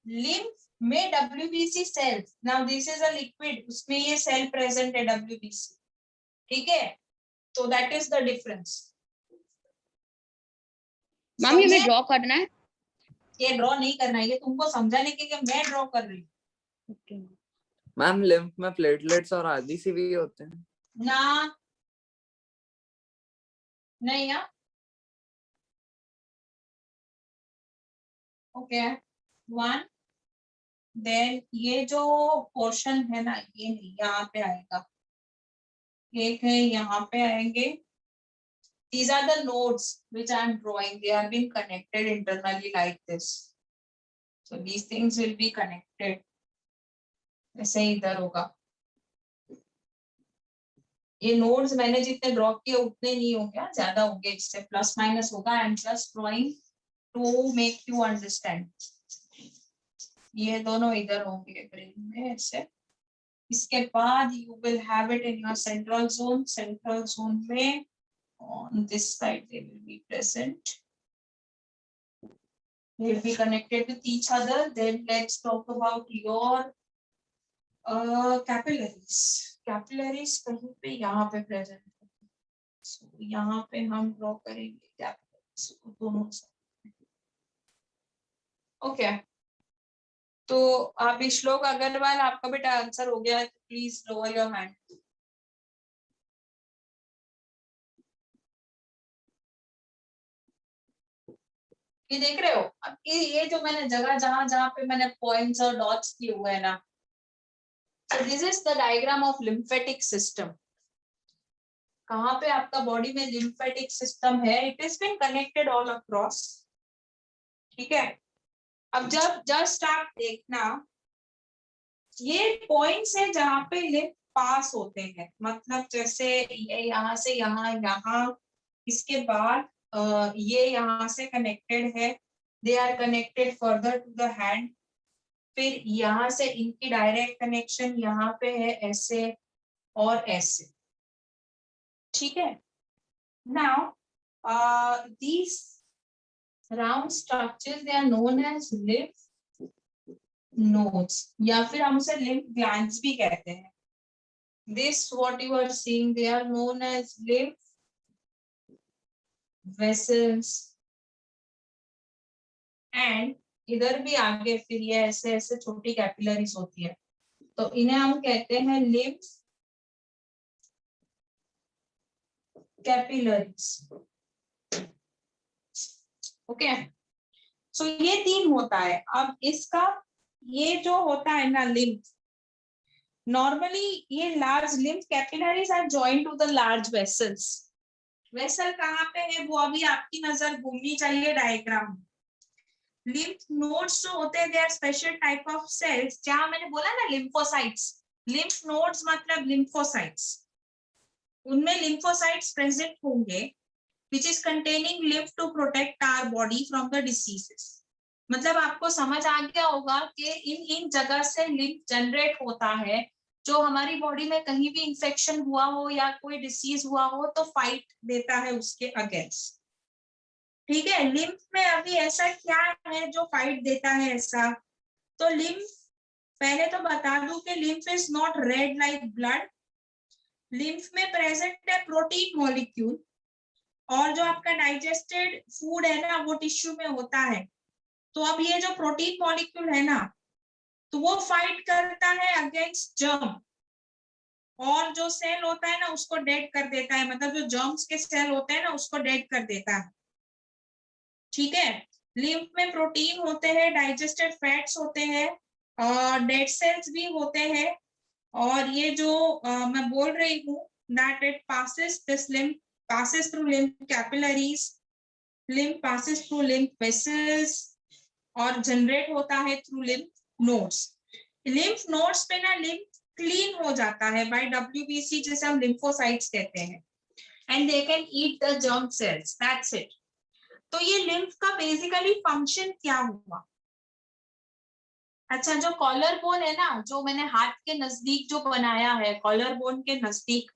लिम्फ में WBC cells, now this is a liquid, उसमें ये सेल प्रेजेंट है WBC, ठीक है, तो that is the difference. Ma'am ये ड्रॉ करना है? ये ड्रॉ नहीं करना है, ये तुमको समझाने के लिए मैं ड्रॉ कर रही हूँ। मैम लिम्फ में प्लेटलेट्स और आरबीसी भी होते हैं ना, नहीं यार। ओके, वन, देन ये जो पोर्शन है ना, ये यहाँ पे आएगा, एक है यहाँ पे आएंगे। These are the nodes which I am drawing. They are being connected internally like this. So these things will be connected. ऐसे इधर होगा। ये nodes मैंने जितने ड्रॉ किए उतने नहीं होंगे, ज्यादा होंगे, इससे प्लस माइनस होगा। I am just drawing to make you understand. ये दोनों इधर होंगे ब्रेन में ऐसे। इसके बाद you will have it in your central zone. Central zone में on this side they will be present. They will be connected with each other. Then let's talk about your capillaries. Capillaries कहीं पे यहाँ पे present है, so यहाँ पे हम draw करेंगे capillaries को दोनों साइड। ओके, तो आप श्लोक अग्रवाल, आपका बेटा आंसर हो गया है, प्लीज लोअर योर हैंड। ये देख रहे हो, अब ये जो मैंने जगह जहां जहां पे मैंने पॉइंट्स और डॉट्स किए हुए हैं ना, so this is the diagram of lymphatic system. कहाँ पे आपका बॉडी में lymphatic system है, it has been connected all across, ठीक है। अब जब जस्ट आप देखना, ये पॉइंट्स है जहाँ पे लिम्फ पास होते हैं, मतलब जैसे ये यहाँ से यहाँ, इसके बाद ये यहाँ से कनेक्टेड है, they are connected further to the hand, फिर यहाँ से इनकी डायरेक्ट कनेक्शन यहाँ पे है ऐसे और ऐसे, ठीक है। Now these round structures they are known as lymph nodes, या फिर हम उसे लिम्फ ग्लैंड्स भी कहते हैं। This what you are seeing, they are known as lymph vessels, and इधर भी आगे फिर ये ऐसे ऐसे छोटी कैपिलरीज होती है, तो इन्हें हम कहते हैं लिम्फ कैपिलरीज। ओके, सो ये तीन होता है। अब इसका ये जो होता है ना लिम्फ, नॉर्मली ये large lymph capillaries are joined to the large vessels. Vessel कहाँ पे है वो अभी आपकी नजर घूमनी चाहिए डायग्राम में। लिम्फ नोड्स जो होते हैं, they are special type of cells, जहां मैंने बोला ना लिम्फोसाइट्स, लिम्फ नोड्स मतलब लिम्फोसाइट्स, उनमें लिम्फोसाइट्स प्रेजेंट होंगे which is containing lymph to protect our body from the diseases। मतलब आपको समझ आ गया होगा कि इन जगह से लिम्फ जनरेट होता है, जो हमारी बॉडी में कहीं भी इंफेक्शन हुआ हो या कोई डिसीज हुआ हो तो फाइट देता है उसके अगेंस्ट, ठीक है। लिम्फ में अभी ऐसा क्या है जो फाइट देता है ऐसा, तो लिम्फ, पहले तो बता दूं कि lymph is not red like blood. Lymph में प्रेजेंट है प्रोटीन मॉलिक्यूल, और जो आपका डाइजेस्टेड फूड है ना वो टिश्यू में होता है। तो अब ये जो प्रोटीन मॉलिक्यूल है ना, तो वो फाइट करता है अगेंस्ट जर्म, और जो सेल होता है ना उसको डेड कर देता है, मतलब जो जर्म्स के सेल होते हैं ना उसको डेड कर देता है, ठीक है। लिम्फ में प्रोटीन होते हैं, डाइजेस्टेड फैट्स होते हैं, डेड सेल्स भी होते हैं, और ये जो मैं बोल रही हूँ that it passes this lymph passes through lymph capillaries, lymph passes through lymph vessels और जनरेट होता है through lymph nodes। lymph nodes पे ना lymph क्लीन हो जाता है बाय WBC, जिसे हम लिम्फोसाइट्स कहते हैं, and they can eat the germ cells, that's it. तो ये लिम्फ का बेसिकली फंक्शन क्या हुआ? अच्छा, जो कॉलर बोन है ना, जो मैंने हाथ के नजदीक जो बनाया है, कॉलर बोन के नजदीक,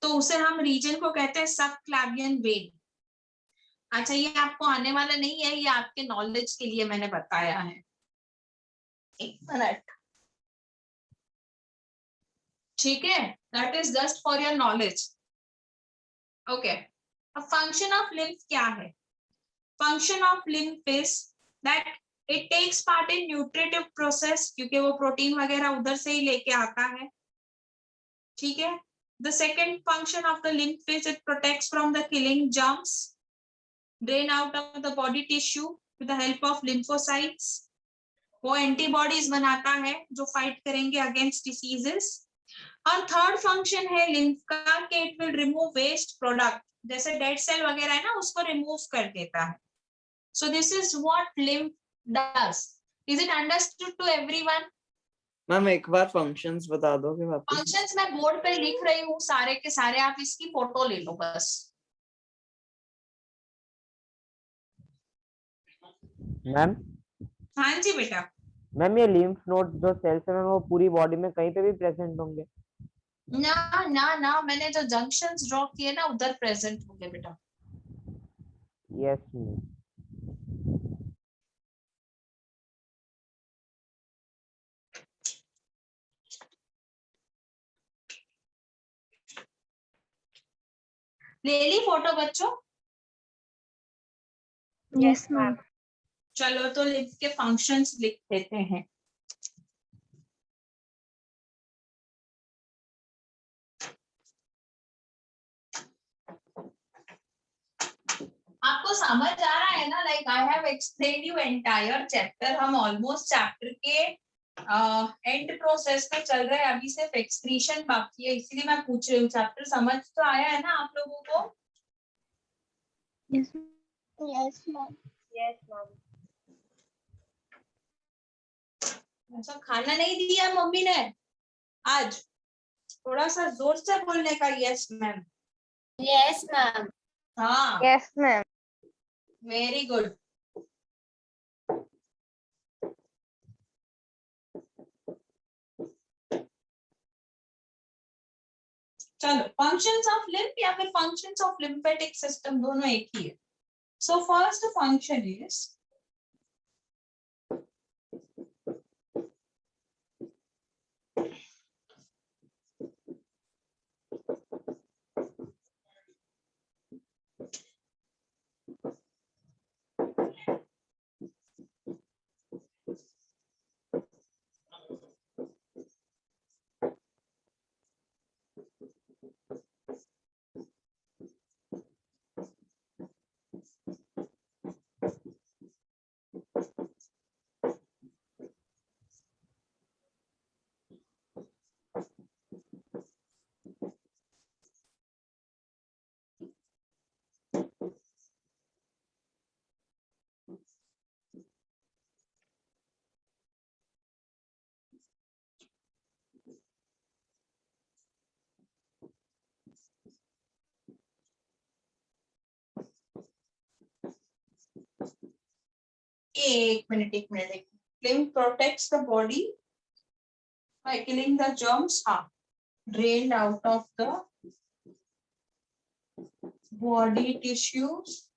तो उसे हम रीजन को कहते हैं सबक्लैवियन वेन। अच्छा, ये आपको आने वाला नहीं है, ये आपके नॉलेज के लिए मैंने बताया है। एक मिनट, ठीक है, that is just for your knowledge. Okay, अब फंक्शन ऑफ लिम्फ क्या है? Function of lymph is that it takes part in nutritive process, क्योंकि वो प्रोटीन वगैरह उधर से ही लेके आता है, ठीक है। The second function of the lymph is it protects from the killing germs, drain out of the body tissue with the help of lymphocytes. वो एंटीबॉडीज बनाता है जो फाइट करेंगे अगेंस्ट डिसीजेस। और थर्ड फंक्शन है लिम्फ का कि it will remove waste product, जैसे डेड सेल वगैरह है ना, उसको रिमूव कर देता है। So this is what lymph does. Is it understood to everyone? Ma'am एक बार फंक्शंस बता दोगे वापस? फंक्शंस मैं बोर्ड पे लिख रही हूँ सारे के सारे, आप इसकी फोटो ले लो बस। मैम हाँ जी बेटा। मैम ये लिम्फ नोड जो सेल्स है मैम वो पूरी बॉडी में कहीं पे भी प्रेजेंट होंगे? ना ना ना, मैंने जो जंक्शंस ड्रॉ किए ना उधर प्रेजेंट होंगे बेटा। Yes ma'am. ले ली फोटो बच्चों? Yes ma'am. चलो तो लिम्फ के फंक्शंस लिख देते हैं। आपको समझ आ रहा है ना? Like I have explained you entire chapter. हम ऑलमोस्ट चैप्टर के एंड प्रोसेस में चल रहे हैं, अभी सिर्फ एक्सक्रीशन बाकी है, इसलिए मैं पूछ रही हूँ। चैप्टर समझ तो आया है ना आप लोगों को? Yes yes ma'am. Yes ma'am. अच्छा, खाना नहीं दिया मम्मी ने आज? थोड़ा सा जोर से बोलने का। Yes ma'am. Yes ma'am. हाँ, यस मैम। Very good. चलो, फंक्शंस ऑफ लिम्फ या फिर फंक्शंस ऑफ लिम्फेटिक सिस्टम दोनों एक ही है। सो फर्स्ट फंक्शन इज एक minute. Lymph protects the body by killing the germs, drained out of the body tissues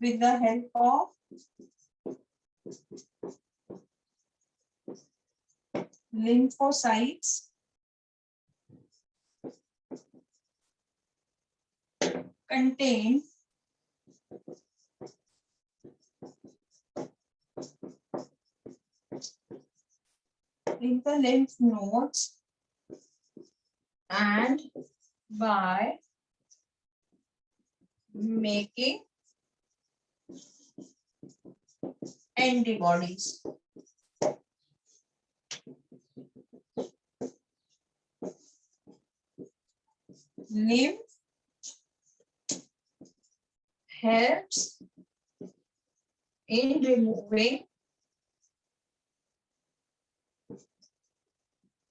with the help of lymphocytes contained in the lymph nodes and by making antibodies. Lymph helps in removing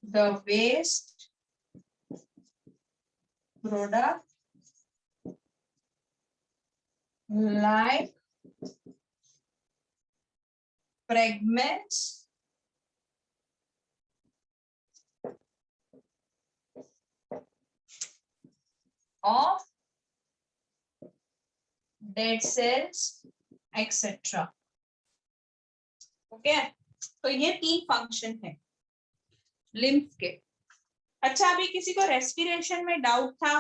the waste product like fragments of dead cells etc. Okay, तो ये 3 function है lymph के। अच्छा, अभी किसी को respiration में doubt था?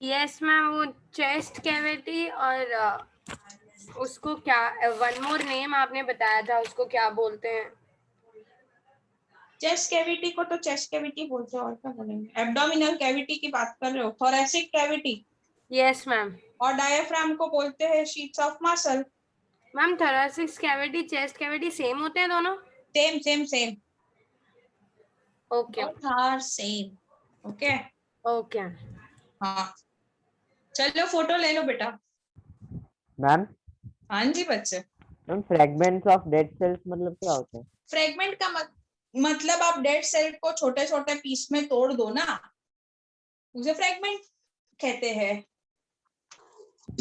यस मैम, वो चेस्ट कैविटी और उसको क्या, वन मोर नेम आपने बताया था, उसको क्या बोलते हैं? चेस्ट कैविटी को तो चेस्ट कैविटी बोलते हैं, और क्या बोलेंगे? एब्डोमिनल कैविटी की बात कर रहे हो? Thoracic cavity. Yes ma'am. और डायफ्राम को बोलते हैं sheets of muscle. Ma'am thoracic cavity chest cavity same होते हैं दोनों? Same same same, okay both are same. Okay okay. हाँ, चलो फोटो ले लो बेटा। मैम हाँ जी बच्चे। Ma'am fragments of dead cells मतलब क्या होता है? फ्रेगमेंट का मतलब आप डेड सेल को छोटे छोटे पीस में तोड़ दो ना, उसे फ्रेगमेंट कहते हैं।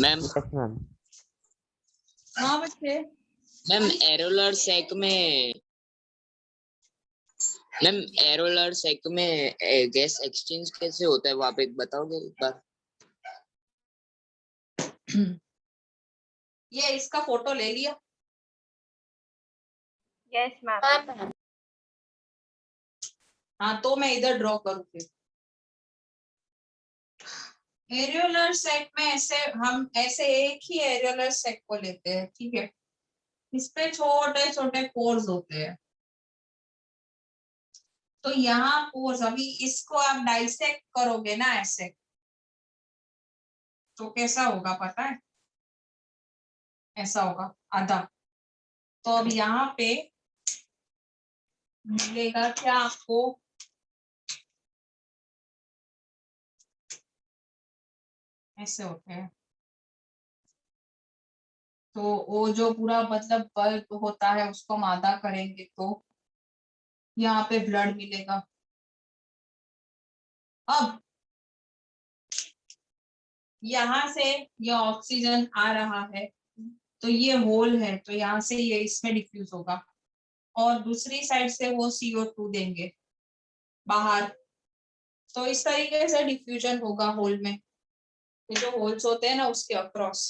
Ma'am yes ma'am. हाँ बच्चे। एरोलर सैक में गैस एक्सचेंज कैसे होता है, वो आप एक बताओगे एक बार? ये इसका फोटो ले लिया। Yes ma'am. हाँ, तो मैं इधर ड्रॉ करूँ फिर। एरियोलर सेक में हम ऐसे एक ही एरियोलर सेक को लेते हैं, ठीक है? इस पे छोटे छोटे पोर्स होते हैं। तो यहाँ पोर्स, अभी इसको आप डाइसेक्ट करोगे ना ऐसे, तो कैसा होगा पता है? ऐसा होगा आधा। तो अब यहाँ पे मिलेगा क्या आपको? ऐसे होते हैं। तो वो जो पूरा मतलब बल्ब होता है उसको हम आधा करेंगे तो यहाँ पे ब्लड मिलेगा। अब यहाँ से ये ऑक्सीजन आ रहा है, तो ये होल है, तो यहाँ से ये इसमें डिफ्यूज होगा, और दूसरी साइड से वो CO2 देंगे बाहर। तो इस तरीके से डिफ्यूजन होगा होल में, ये जो होल्स होते हैं ना उसके across.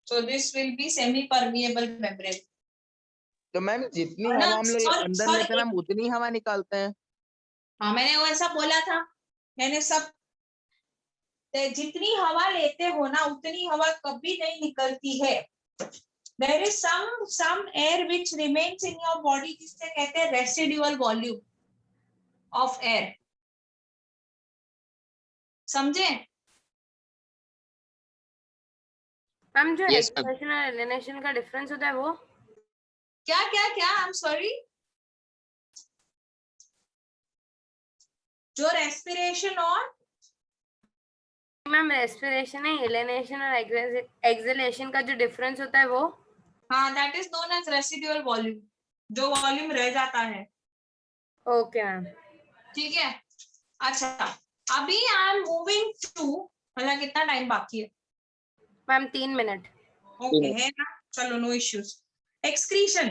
So this will be semi-permeable membrane. तो मैम जितनी और ना, हवा हम लोग सर- अंदर सर, लेते हैं हम उतनी हवा निकालते हैं। हाँ मैंने वैसा बोला था, मैंने सब जितनी हवा लेते हो ना उतनी हवा कभी नहीं निकलती है। There is some air which remains in your body, जिससे कहते हैं residual volume of air। समझे? मैम जो Yes, ma'am. एक्सप्रेशन और एलिनेशन का डिफरेंस होता है वो? क्या क्या क्या? I am sorry. जो रेस्पिरेशन और मैम रेस्पिरेशन है, एलिनेशन और एक्सहेलेशन का जो डिफरेंस होता है वो? हाँ, that is known as residual volume, जो वॉल्यूम रह जाता है। Okay ma'am. ठीक है। अच्छा, अभी आई एम मूविंग टू, मतलब कितना टाइम बाकी है? Ma'am 3 minute. ओके है ना, चलो नो इश्यूज। एक्सक्रीशन।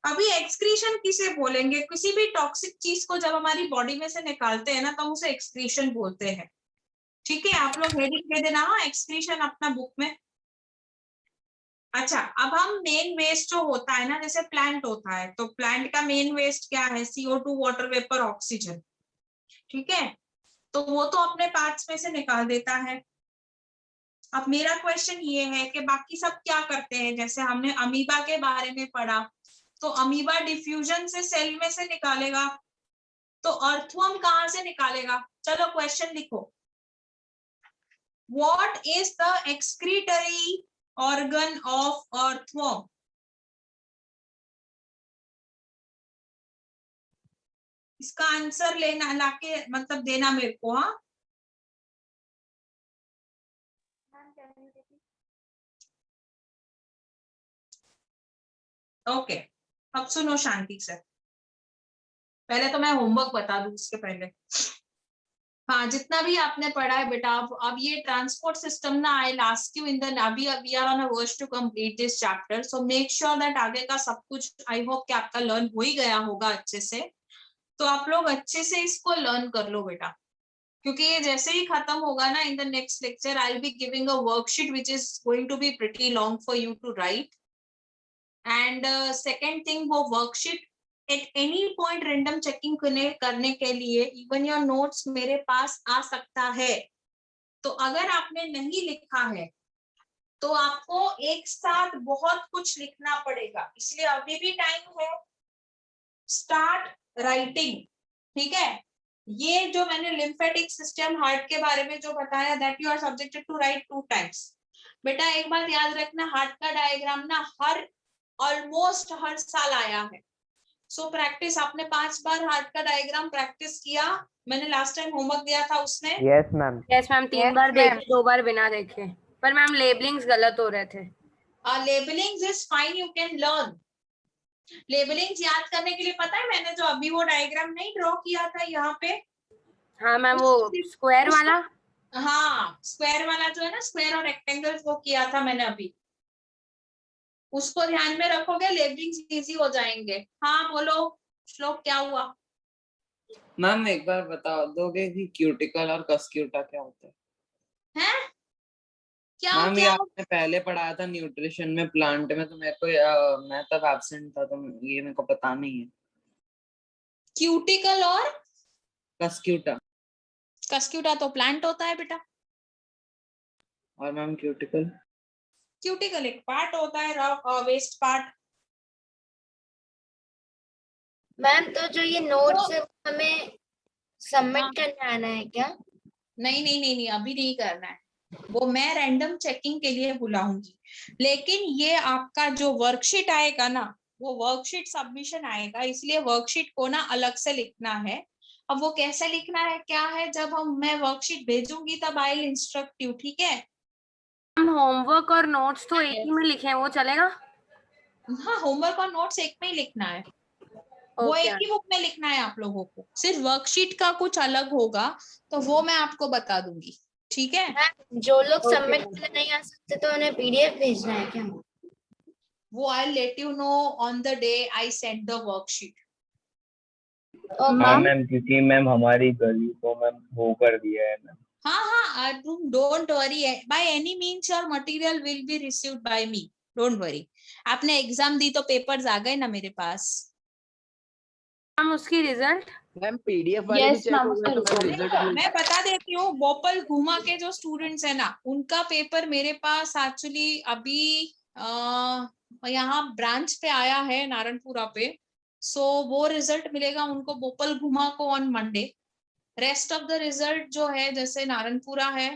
अभी एक्सक्रीशन किसे बोलेंगे? किसी भी टॉक्सिक चीज को जब हमारी बॉडी में से निकालते हैं ना तो हम उसे एक्सक्रीशन बोलते हैं। ठीक है, आप लोग हेडिंग दे देना हाँ एक्सक्रीशन अपना बुक में। अच्छा, अब हम मेन वेस्ट जो होता है ना, जैसे प्लांट होता है, तो प्लांट का मेन वेस्ट क्या है? CO2, water vapour, oxygen. ठीक है, तो वो तो अपने पार्ट्स में से निकाल देता है। अब मेरा क्वेश्चन ये है कि बाकी सब क्या करते हैं? जैसे हमने अमीबा के बारे में पढ़ा, तो अमीबा डिफ्यूजन से सेल में से निकालेगा, तो अर्थवर्म कहाँ से निकालेगा? चलो क्वेश्चन लिखो। What is the excretory organ of earthworm? इसका आंसर लेना, लाके मतलब देना मेरे को। हाँ, ओके, अब सुनो शांति से। पहले तो मैं होमवर्क बता दूं उसके पहले। हाँ, जितना भी आपने पढ़ा है बेटा, अब ये ट्रांसपोर्ट सिस्टम ना, I ask you in the, अभी we are on a verse to complete this chapter, so make sure that आगे का सब कुछ आई होप कि आपका लर्न हो ही गया होगा अच्छे से। तो आप लोग अच्छे से इसको लर्न कर लो बेटा, क्योंकि ये जैसे ही खत्म होगा ना, in the next lecture I will be giving a worksheet which is going to be pretty long for you to write. And second thing, वो worksheet at any point random checking करने के लिए इवन योर नोट्स मेरे पास आ सकता है। तो अगर आपने नहीं लिखा है तो आपको एक साथ बहुत कुछ लिखना पड़ेगा, इसलिए अभी भी टाइम है, स्टार्ट राइटिंग। ठीक है, ये जो मैंने लिम्फेटिक सिस्टम हार्ट के बारे में जो बताया, that you are subjected to right 2 times. बेटा एक बात याद रखना, हार्ट का डायग्राम ना ऑलमोस्ट हर साल आया है। सो प्रैक्टिस, आपने 5 बार हार्ट का डायग्राम प्रैक्टिस किया, मैंने लास्ट टाइम होमवर्क दिया था उसमें। Yes ma'am. यस मैम, 3 बार देखे, 2 बार बिना देखे, पर मैम लेबलिंग्स गलत हो रहे थे। Labellings is fine, you can learn. Labellings याद करने के लिए पता है, मैंने जो अभी वो डायग्राम नहीं ड्रॉ किया था यहाँ पे, हाँ मैम, वो स्क्वायर वाला। हाँ, स्क्वायर वाला जो है ना, स्क्वायर और रेक्टेंगल, वो किया था मैंने अभी, उसको ध्यान में रखोगे, लेबलिंग्स इजी हो जाएंगे। हाँ बोलो श्लोक, क्या हुआ? मैम एक बार बता दोगे कि क्यूटिकल और कस्क्यूटा क्या होता है? हैं? क्या मैम ये क्या? आपने पहले पढ़ाया था न्यूट्रिशन में, प्लांट में, तो मेरे को मैं तब एब्सेंट था, तो ये मेरे को पता नहीं है। क्यूटिकल और कस्क्यूटा। कस्क्यूटा तो प्लांट होता है बेटा। और मैम क्यूटिकल? क्यूटिकल एक पार्ट होता है, वेस्ट पार्ट। मैम तो जो ये नोट्स है वो हमें हाँ। सबमिट करने आना है क्या? नहीं नहीं नहीं नहीं, अभी नहीं करना है, वो मैं रैंडम चेकिंग के लिए बुलाऊंगी। लेकिन ये आपका जो वर्कशीट आएगा ना, वो वर्कशीट सबमिशन आएगा, इसलिए वर्कशीट को ना अलग से लिखना है। अब वो कैसे लिखना है क्या है, जब मैं वर्कशीट भेजूंगी तब आई विल इंस्ट्रक्ट यू, ठीक है? हम होमवर्क और नोट्स तो एक ही में लिखे, वो चलेगा? हाँ, होमवर्क और नोट्स एक में ही लिखना है, वो एक ही बुक में लिखना है आप लोगों को। सिर्फ वर्कशीट का कुछ अलग होगा तो वो मैं आपको बता दूंगी, ठीक है? मैम जो लोग सबमिट करने नहीं आ सकते तो उन्हें पीडीएफ भेजना है क्या? वो I let you know on the day I send the worksheet. हाँ मैम, क्योंकि मैम हमारी गली को मैम वो कर दिया है मैम। हाँ, don't worry, by any means your material will be received by me, don't worry. आपने एग्जाम दी तो पेपर्स आ गए ना मेरे पास। हम उसकी रिजल्ट मैम पीडीएफ वाले भी Yes, चेक ma'am, हो गए तो उसका मैम result। रिजल्ट मैं बता देती हूँ, भोपाल घुमा के जो स्टूडेंट्स है ना, उनका पेपर मेरे पास एक्चुअली अभी यहाँ ब्रांच पे आया है, नारायणपुरा पे। सो वो रिजल्ट मिलेगा उनको भोपाल घुमा को on Monday. Rest of the result जो है, जैसे नारायणपुरा है,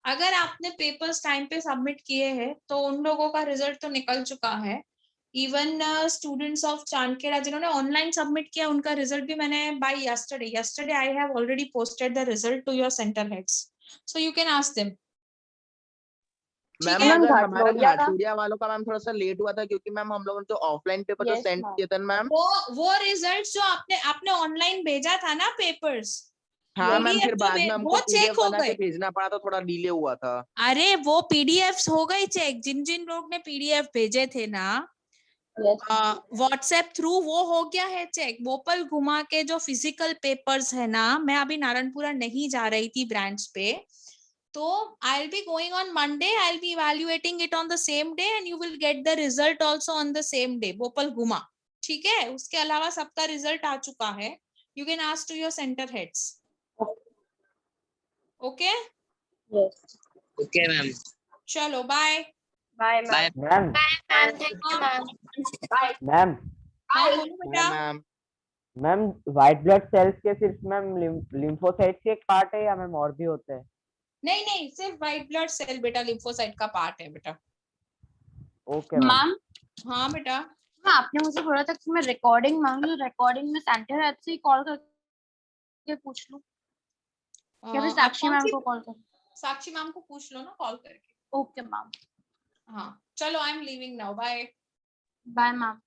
अगर आपने पेपर्स टाइम पे सबमिट किए हैं तो उन लोगों का रिजल्ट तो निकल चुका है। इवन स्टूडेंट्स ऑफ चांदखेड़ा जिन्होंने ऑनलाइन सबमिट किया, उनका रिजल्ट भी मैंने by yesterday I have already posted the result to your centre heads, so you can ask them. Ma'am है? अगर घाट हमारा लौरिया का- घाटूरिया वालों का मैम थोड़ा सा लेट हुआ था, क्योंकि मैम हम लोगों ने तो ऑफलाइन पेपर जो Yes, सेंड ma'am। किए थे मैम। वो रिजल्ट जो आपने ऑनलाइन भेजा था ना पेपर्स, हाँ मैम, PDF फिर जो बाद में हमको वो चेक पीडीएफ हो बना के गए। भेजना पड़ा, तो थोड़ा डिले हुआ था। अरे वो पीडीएफ्स हो गई चेक, जिन जिन लोग ने पीडीएफ भेजे थे ना Yes, ma'am। व्हाट्सएप थ्रू, वो हो गया है चेक। भोपाल घुमा के जो फिजिकल पेपर्स है ना, मैं अभी नारायणपुरा नहीं जा रही थी ब्रांच पे, तो आई will be going on Monday, I will B evaluating it on the same day and you will get the result also on the same day, Bhopal घुमा, ठीक है? उसके अलावा सबका रिजल्ट आ चुका है, you can ask to your centre heads, okay? Yes। Okay ma'am, चलो bye. Bye bye ma'am. Ma'am thank you ma'am. Ma'am. हाँ बोलो बेटा। Ma'am ma'am white blood cells के सिर्फ मैम लिम्फोसाइट के एक पार्ट है या मैम और भी होते हैं? नहीं नहीं, सिर्फ व्हाइट ब्लड सेल बेटा लिम्फोसाइट का पार्ट है बेटा। Okay ma'am. मैम हाँ बेटा। आपने मुझे बोला था कि मैं रिकॉर्डिंग मांगी, रिकॉर्डिंग में सेंटर हेड से ही कॉल करके पूछ लूं या फिर आप साक्षी कौन मैम सी, को कॉल कर? साक्षी मैम को पूछ लो ना कॉल करके। Okay ma'am. हाँ चलो, I am leaving now, bye. Bye ma'am.